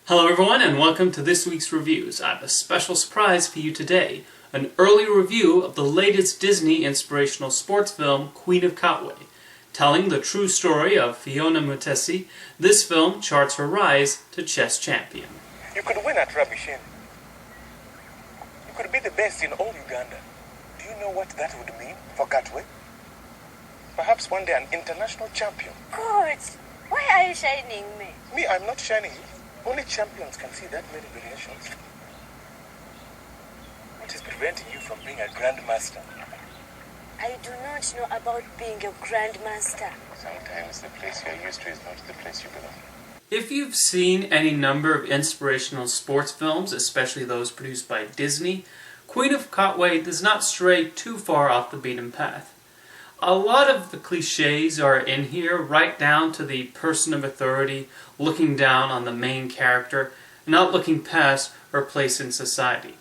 Hello everyone and welcome to this week's reviews. I have a special surprise for you today. An early review of the latest Disney inspirational sports film, Queen of Katwe. Telling the true story of Fiona Mutesi, this film charts her rise to chess champion. You could win at Rabishin. You could be the best in all Uganda. Do you know what that would mean for Katwe? Perhaps one day an international champion. Good. Why are you shining me? Me, I'm not shining you. Only champions can see that many variations. What is preventing you from being a grandmaster? I do not know about being a grandmaster. Sometimes the place you're used to is not the place you belong. If you've seen any number of inspirational sports films, especially those produced by Disney, Queen of Katwe does not stray too far off the beaten path. A lot of the cliches are in here, right down to the person of authority looking down on the main character, not looking past her place in society.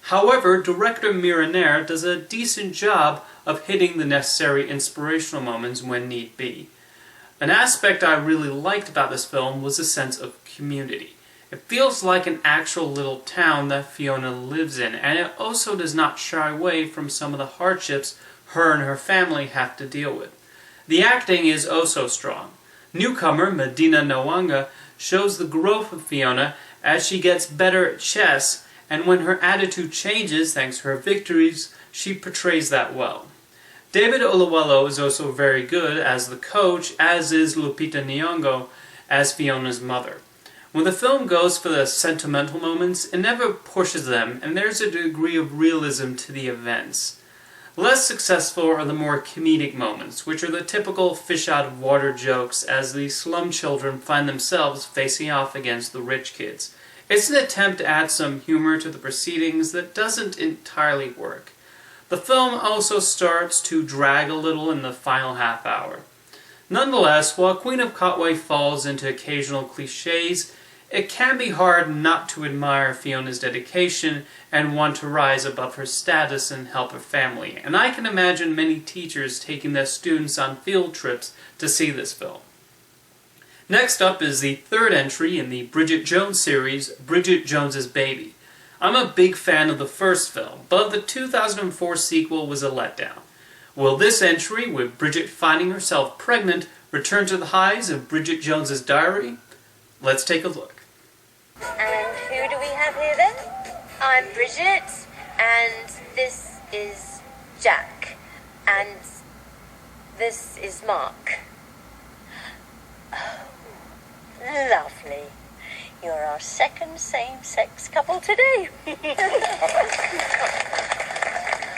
However, director Mirenaire does a decent job of hitting the necessary inspirational moments when need be. An aspect I really liked about this film was a sense of community. It feels like an actual little town that Fiona lives in, and it also does not shy away from some of the hardships her and her family have to deal with. The acting is also strong. Newcomer Medina Nawanga shows the growth of Fiona as she gets better at chess, and when her attitude changes thanks to her victories, she portrays that well. David Oluwalo is also very good as the coach, as is Lupita Nyong'o as Fiona's mother. When the film goes for the sentimental moments, it never pushes them, and there's a degree of realism to the events. Less successful are the more comedic moments, which are the typical fish-out-of-water jokes as the slum children find themselves facing off against the rich kids. It's an attempt to add some humor to the proceedings that doesn't entirely work. The film also starts to drag a little in the final half hour. Nonetheless, while Queen of Katwe falls into occasional cliches, it can be hard not to admire Fiona's dedication and want to rise above her status and help her family, and I can imagine many teachers taking their students on field trips to see this film. Next up is the third entry in the Bridget Jones series, Bridget Jones's Baby. I'm a big fan of the first film, but the 2004 sequel was a letdown. Will this entry, with Bridget finding herself pregnant, return to the highs of Bridget Jones's Diary? Let's take a look. And who do we have here then? I'm Bridget, and this is Jack, and this is Mark. Oh, lovely. You're our second same-sex couple today.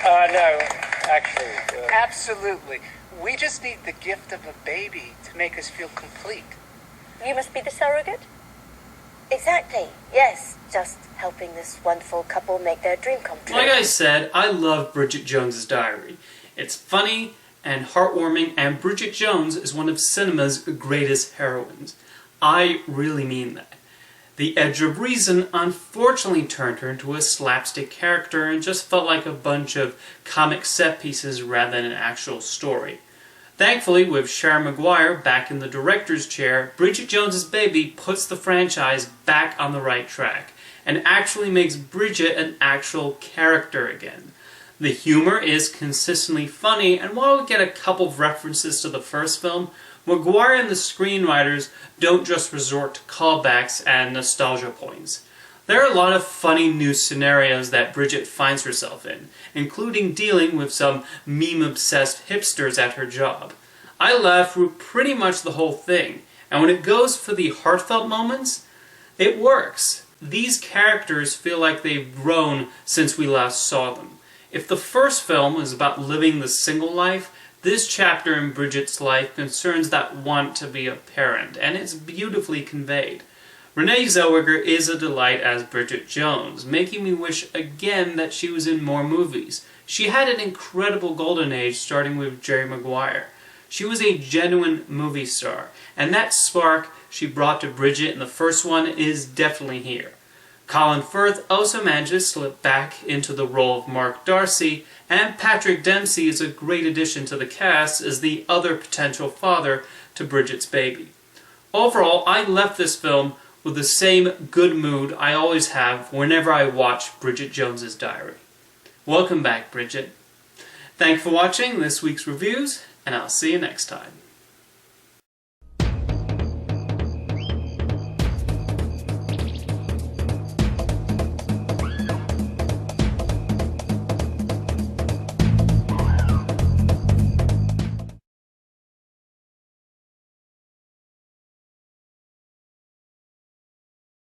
No, actually. Absolutely. We just need the gift of a baby to make us feel complete. You must be the surrogate? Exactly, yes. Just helping this wonderful couple make their dream come true. Like I said, I love Bridget Jones's Diary. It's funny and heartwarming, and Bridget Jones is one of cinema's greatest heroines. I really mean that. The Edge of Reason unfortunately turned her into a slapstick character and just felt like a bunch of comic set pieces rather than an actual story. Thankfully, with Sharon Maguire back in the director's chair, Bridget Jones's Baby puts the franchise back on the right track, and actually makes Bridget an actual character again. The humor is consistently funny, and while we get a couple of references to the first film, Maguire and the screenwriters don't just resort to callbacks and nostalgia points. There are a lot of funny new scenarios that Bridget finds herself in, including dealing with some meme-obsessed hipsters at her job. I laughed through pretty much the whole thing, and when it goes for the heartfelt moments, it works. These characters feel like they've grown since we last saw them. If the first film was about living the single life, this chapter in Bridget's life concerns that want to be a parent, and it's beautifully conveyed. Renee Zellweger is a delight as Bridget Jones, making me wish again that she was in more movies. She had an incredible golden age starting with Jerry Maguire. She was a genuine movie star, and that spark she brought to Bridget in the first one is definitely here. Colin Firth also managed to slip back into the role of Mark Darcy, and Patrick Dempsey is a great addition to the cast as the other potential father to Bridget's baby. Overall, I left this film with with the same good mood I always have whenever I watch Bridget Jones's Diary. Welcome back, Bridget. Thanks for watching this week's reviews, and I'll see you next time.